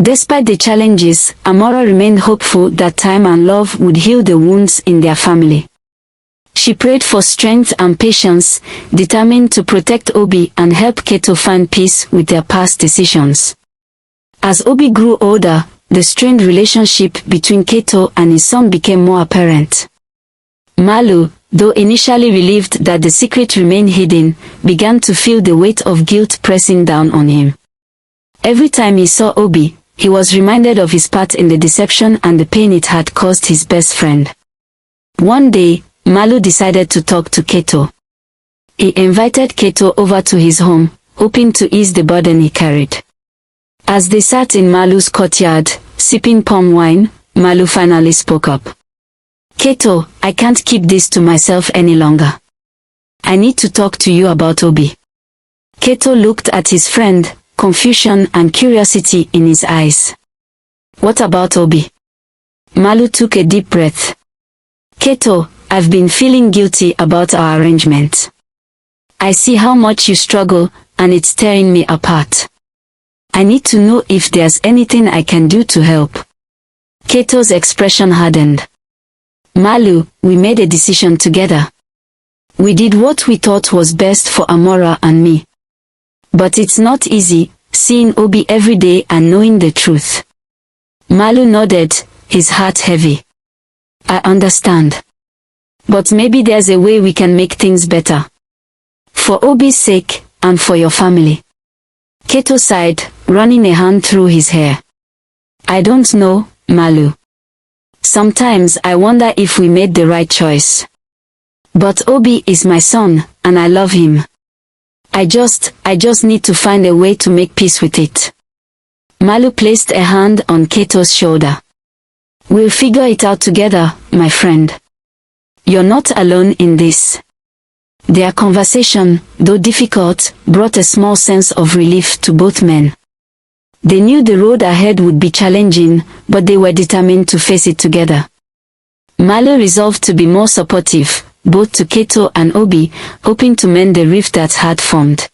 Despite the challenges, Amora remained hopeful that time and love would heal the wounds in their family. She prayed for strength and patience, determined to protect Obi and help Keto find peace with their past decisions. As Obi grew older, the strained relationship between Keto and his son became more apparent. Malu, though initially relieved that the secret remained hidden, began to feel the weight of guilt pressing down on him. Every time he saw Obi, he was reminded of his part in the deception and the pain it had caused his best friend. One day, Malu decided to talk to Keto. He invited Keto over to his home, hoping to ease the burden he carried. As they sat in Malu's courtyard, sipping palm wine, Malu finally spoke up. Keto, I can't keep this to myself any longer. I need to talk to you about Obi. Keto looked at his friend, confusion and curiosity in his eyes. What about Obi? Malu took a deep breath. Keto, I've been feeling guilty about our arrangement. I see how much you struggle, and it's tearing me apart. I need to know if there's anything I can do to help. Keto's expression hardened. Malu, we made a decision together. We did what we thought was best for Amora and me. But it's not easy, seeing Obi every day and knowing the truth. Malu nodded, his heart heavy. I understand. But maybe there's a way we can make things better. For Obi's sake, and for your family. Keto sighed, running a hand through his hair. I don't know, Malu. Sometimes I wonder if we made the right choice. But Obi is my son, and I love him. I just need to find a way to make peace with it. Malu placed a hand on Keto's shoulder. We'll figure it out together, my friend. You're not alone in this. Their conversation, though difficult, brought a small sense of relief to both men. They knew the road ahead would be challenging, but they were determined to face it together. Malu resolved to be more supportive, both to Keto and Obi, hoping to mend the rift that had formed.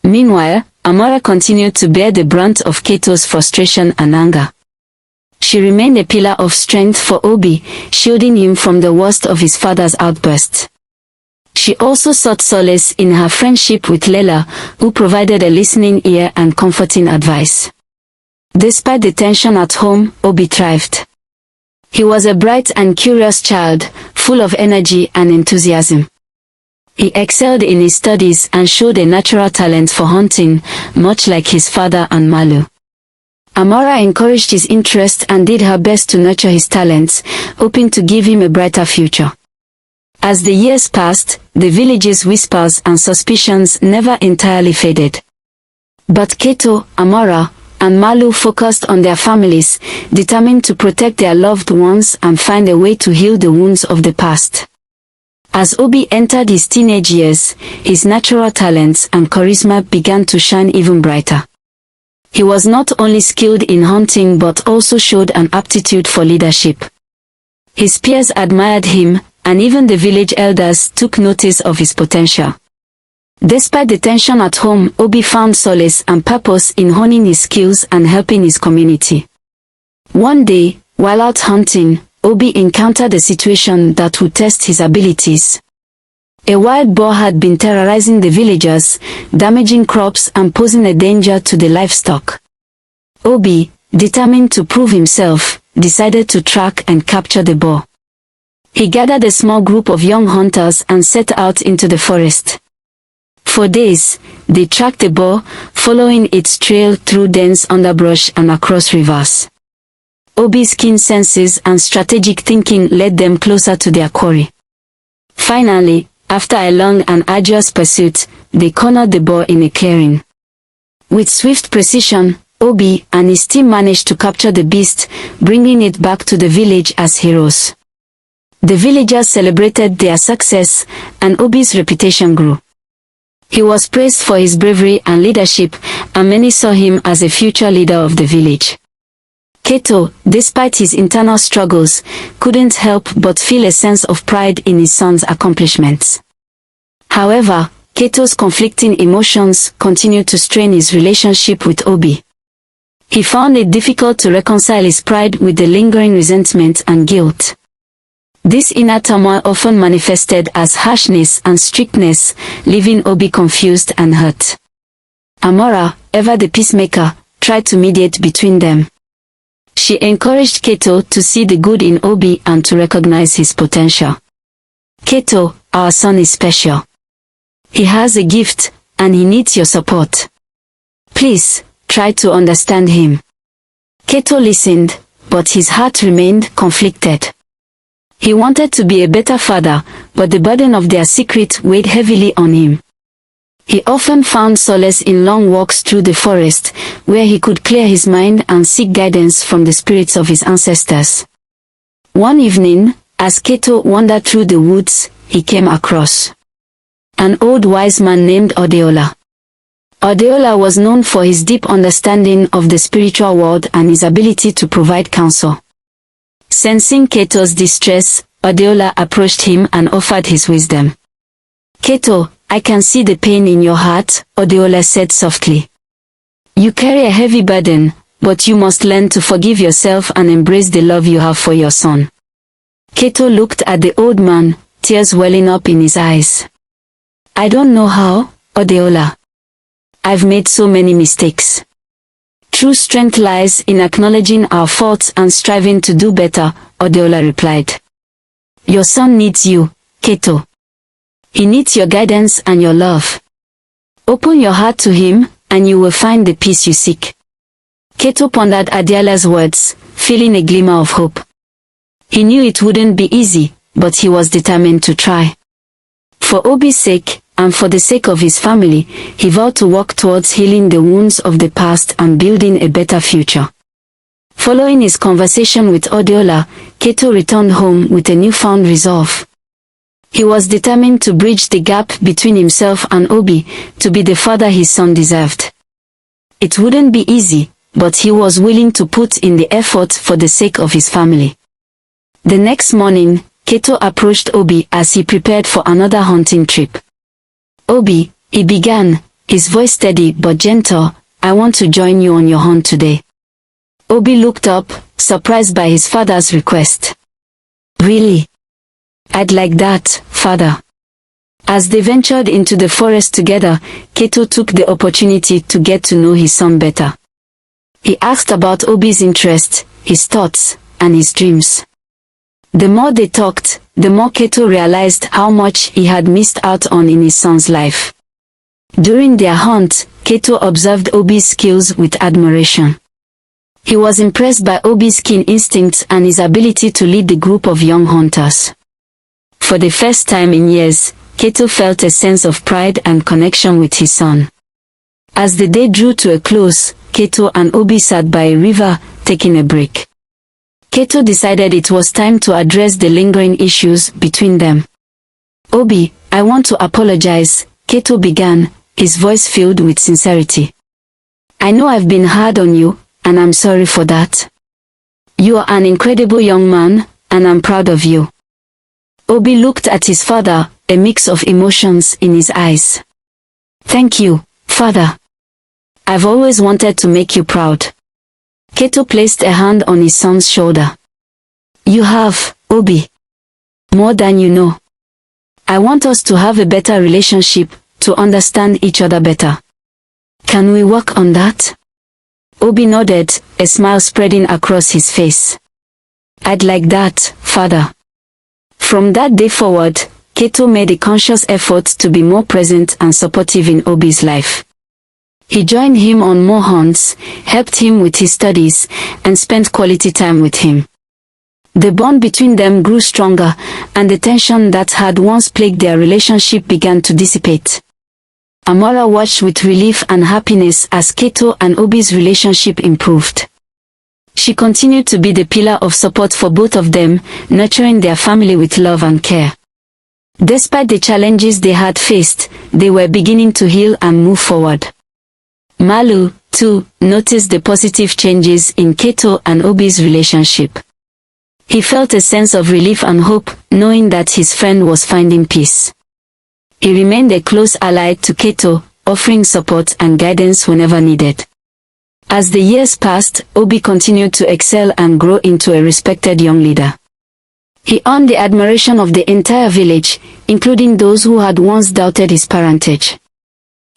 Meanwhile, Amora continued to bear the brunt of Keto's frustration and anger. She remained a pillar of strength for Obi, shielding him from the worst of his father's outbursts. She also sought solace in her friendship with Lela, who provided a listening ear and comforting advice. Despite the tension at home, Obi thrived. He was a bright and curious child, full of energy and enthusiasm. He excelled in his studies and showed a natural talent for hunting, much like his father and Malu. Amora encouraged his interest and did her best to nurture his talents, hoping to give him a brighter future. As the years passed, the village's whispers and suspicions never entirely faded. But Keto, Amora, and Malu focused on their families, determined to protect their loved ones and find a way to heal the wounds of the past. As Obi entered his teenage years, his natural talents and charisma began to shine even brighter. He was not only skilled in hunting but also showed an aptitude for leadership. His peers admired him, and even the village elders took notice of his potential. Despite the tension at home, Obi found solace and purpose in honing his skills and helping his community. One day, while out hunting, Obi encountered a situation that would test his abilities. A wild boar had been terrorizing the villagers, damaging crops and posing a danger to the livestock. Obi, determined to prove himself, decided to track and capture the boar. He gathered a small group of young hunters and set out into the forest. For days, they tracked the boar, following its trail through dense underbrush and across rivers. Obi's keen senses and strategic thinking led them closer to their quarry. Finally, after a long and arduous pursuit, they cornered the boar in a clearing. With swift precision, Obi and his team managed to capture the beast, bringing it back to the village as heroes. The villagers celebrated their success, and Obi's reputation grew. He was praised for his bravery and leadership, and many saw him as a future leader of the village. Keto, despite his internal struggles, couldn't help but feel a sense of pride in his son's accomplishments. However, Keto's conflicting emotions continued to strain his relationship with Obi. He found it difficult to reconcile his pride with the lingering resentment and guilt. This inner turmoil often manifested as harshness and strictness, leaving Obi confused and hurt. Amora, ever the peacemaker, tried to mediate between them. She encouraged Keto to see the good in Obi and to recognize his potential. Keto, our son is special. He has a gift, and he needs your support. Please, try to understand him. Keto listened, but his heart remained conflicted. He wanted to be a better father, but the burden of their secret weighed heavily on him. He often found solace in long walks through the forest, where he could clear his mind and seek guidance from the spirits of his ancestors. One evening, as Keto wandered through the woods, he came across an old wise man named Odeola. Odeola was known for his deep understanding of the spiritual world and his ability to provide counsel. Sensing Keto's distress, Odeola approached him and offered his wisdom. Keto, I can see the pain in your heart, Odeola said softly. You carry a heavy burden, but you must learn to forgive yourself and embrace the love you have for your son. Keto looked at the old man, tears welling up in his eyes. I don't know how, Odeola. I've made so many mistakes. True strength lies in acknowledging our faults and striving to do better, Odeola replied. Your son needs you, Keto. He needs your guidance and your love. Open your heart to him, and you will find the peace you seek. Keto pondered Odeola's words, feeling a glimmer of hope. He knew it wouldn't be easy, but he was determined to try. For Obi's sake, and for the sake of his family, he vowed to work towards healing the wounds of the past and building a better future. Following his conversation with Odeola, Keto returned home with a newfound resolve. He was determined to bridge the gap between himself and Obi, to be the father his son deserved. It wouldn't be easy, but he was willing to put in the effort for the sake of his family. The next morning, Keto approached Obi as he prepared for another hunting trip. Obi, he began, his voice steady but gentle, I want to join you on your hunt today. Obi looked up, surprised by his father's request. Really? I'd like that, father. As they ventured into the forest together, Keto took the opportunity to get to know his son better. He asked about Obi's interests, his thoughts, and his dreams. The more they talked, the more Keto realized how much he had missed out on in his son's life. During their hunt, Keto observed Obi's skills with admiration. He was impressed by Obi's keen instincts and his ability to lead the group of young hunters. For the first time in years, Keto felt a sense of pride and connection with his son. As the day drew to a close, Keto and Obi sat by a river, taking a break. Keto decided it was time to address the lingering issues between them. Obi, I want to apologize, Keto began, his voice filled with sincerity. I know I've been hard on you, and I'm sorry for that. You are an incredible young man, and I'm proud of you. Obi looked at his father, a mix of emotions in his eyes. Thank you, father. I've always wanted to make you proud. Keto placed a hand on his son's shoulder. You have, Obi. More than you know. I want us to have a better relationship, to understand each other better. Can we work on that? Obi nodded, a smile spreading across his face. I'd like that, father. From that day forward, Keto made a conscious effort to be more present and supportive in Obi's life. He joined him on more hunts, helped him with his studies, and spent quality time with him. The bond between them grew stronger, and the tension that had once plagued their relationship began to dissipate. Amora watched with relief and happiness as Keto and Obi's relationship improved. She continued to be the pillar of support for both of them, nurturing their family with love and care. Despite the challenges they had faced, they were beginning to heal and move forward. Malu, too, noticed the positive changes in Keto and Obi's relationship. He felt a sense of relief and hope, knowing that his friend was finding peace. He remained a close ally to Keto, offering support and guidance whenever needed. As the years passed, Obi continued to excel and grow into a respected young leader. He earned the admiration of the entire village, including those who had once doubted his parentage.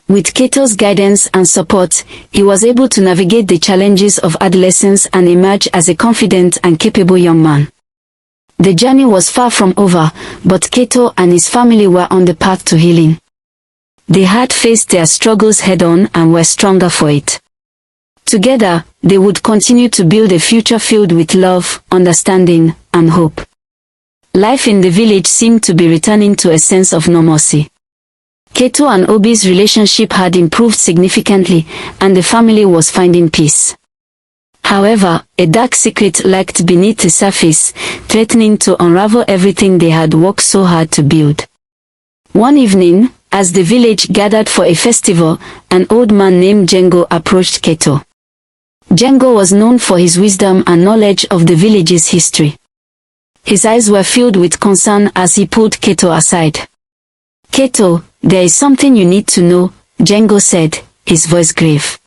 With Keto's guidance and support, he was able to navigate the challenges of adolescence and emerge as a confident and capable young man. The journey was far from over, but Keto and his family were on the path to healing. They had faced their struggles head-on and were stronger for it. Together, they would continue to build a future filled with love, understanding, and hope. Life in the village seemed to be returning to a sense of normalcy. Keto and Obi's relationship had improved significantly, and the family was finding peace. However, a dark secret lurked beneath the surface, threatening to unravel everything they had worked so hard to build. One evening, as the village gathered for a festival, an old man named Django approached Keto. Django was known for his wisdom and knowledge of the village's history. His eyes were filled with concern as he pulled Keto aside. "Keto, there is something you need to know," Django said, his voice grave.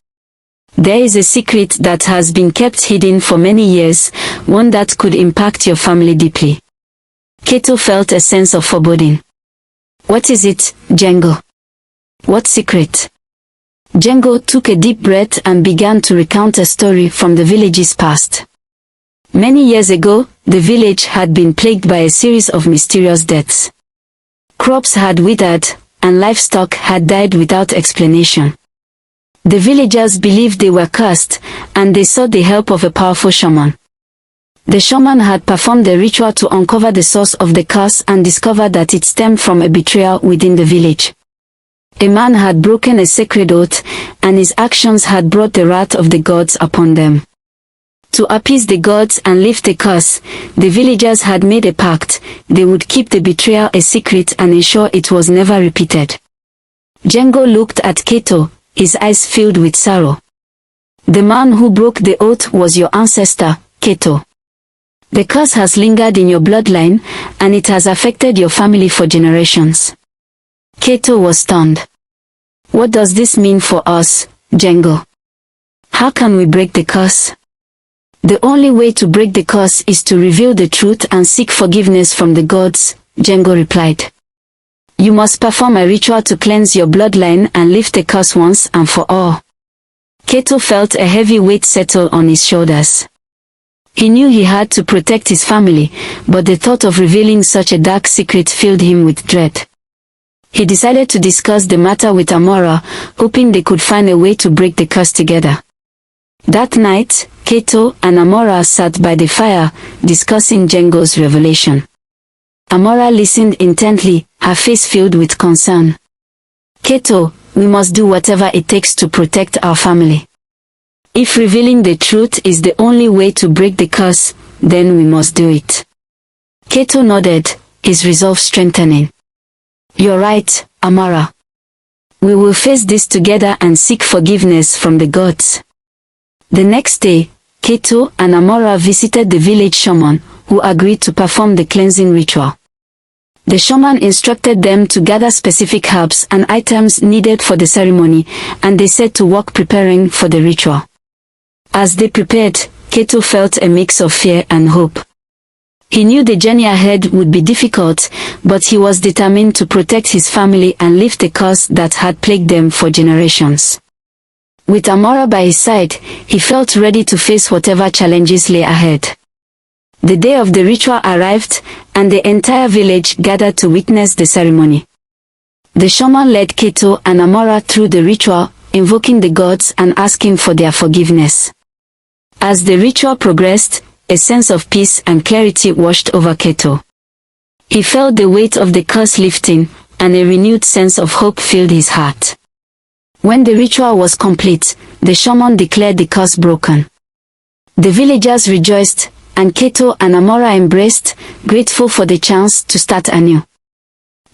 "There is a secret that has been kept hidden for many years, one that could impact your family deeply." Keto felt a sense of foreboding. "What is it, Django? What secret?" Django took a deep breath and began to recount a story from the village's past. Many years ago, the village had been plagued by a series of mysterious deaths. Crops had withered, and livestock had died without explanation. The villagers believed they were cursed, and they sought the help of a powerful shaman. The shaman had performed a ritual to uncover the source of the curse and discovered that it stemmed from a betrayal within the village. A man had broken a sacred oath, and his actions had brought the wrath of the gods upon them. To appease the gods and lift the curse, the villagers had made a pact. They would keep the betrayal a secret and ensure it was never repeated. Django looked at Keto, his eyes filled with sorrow. "The man who broke the oath was your ancestor, Keto. The curse has lingered in your bloodline, and it has affected your family for generations." Keto was stunned. "What does this mean for us, Django? How can we break the curse?" "The only way to break the curse is to reveal the truth and seek forgiveness from the gods," Django replied. "You must perform a ritual to cleanse your bloodline and lift the curse once and for all." Keto felt a heavy weight settle on his shoulders. He knew he had to protect his family, but the thought of revealing such a dark secret filled him with dread. He decided to discuss the matter with Amora, hoping they could find a way to break the curse together. That night, Keto and Amora sat by the fire, discussing Django's revelation. Amora listened intently, her face filled with concern. "Keto, we must do whatever it takes to protect our family. If revealing the truth is the only way to break the curse, then we must do it." Keto nodded, his resolve strengthening. "You're right, Amora. We will face this together and seek forgiveness from the gods." The next day, Keto and Amora visited the village shaman, who agreed to perform the cleansing ritual. The shaman instructed them to gather specific herbs and items needed for the ceremony, and they set to work preparing for the ritual. As they prepared, Keto felt a mix of fear and hope. He knew the journey ahead would be difficult, but he was determined to protect his family and lift the curse that had plagued them for generations. With Amora by his side, he felt ready to face whatever challenges lay ahead. The day of the ritual arrived, and the entire village gathered to witness the ceremony. The shaman led Keto and Amora through the ritual, invoking the gods and asking for their forgiveness. As the ritual progressed, a sense of peace and clarity washed over Keto. He felt the weight of the curse lifting, and a renewed sense of hope filled his heart. When the ritual was complete, the shaman declared the curse broken. The villagers rejoiced, and Keto and Amora embraced, grateful for the chance to start anew.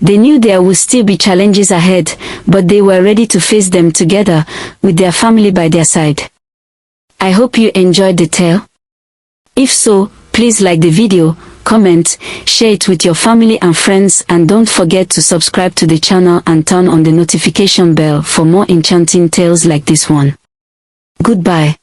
They knew there would still be challenges ahead, but they were ready to face them together, with their family by their side. I hope you enjoyed the tale. If so, please like the video, comment, share it with your family and friends, and don't forget to subscribe to the channel and turn on the notification bell for more enchanting tales like this one. Goodbye.